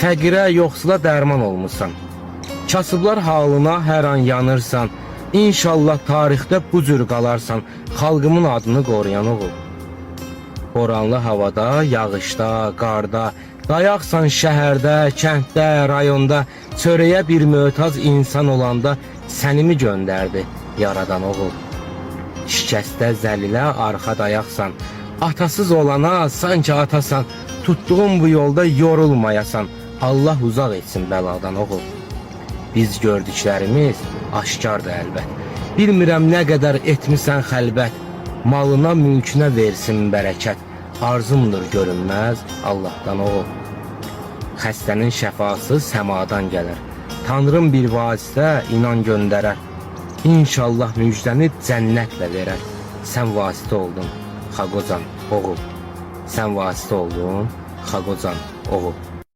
Fəqirə, yoxsula dərman olmusan. Kasıblar halına hər an yanırsan. İnşallah tarixdə bu cür qalarsan, xalqımın adını qoruyan oğul. Boranlı havada, yağışda, qarda, dayaqsan şəhərdə, kənddə, rayonda, çörəyə bir möhtac insan olanda sənimi göndərdi yaradan oğul. Şikəstə zəlilə arxa dayaqsan, atasız olana sanki atasan, tutduğun bu yolda yorulmayasan, Allah uzaq etsin bəladan oğul. Biz gördüklərimiz aşkardır əlbət. Bilmirəm nə qədər etmisən xəlbət, malına mülkünə versin bərəkət. Arzumdur görünməz Allahdan oğul. Xəstənin şəfası səmadan gələr. Tanrım bir vasitə inan göndərər. İnşallah müjdəni cənnətlə verər. Sən vasitə oldun Xaqozan oğul. Sən vasitə oldun Xaqozan oğul.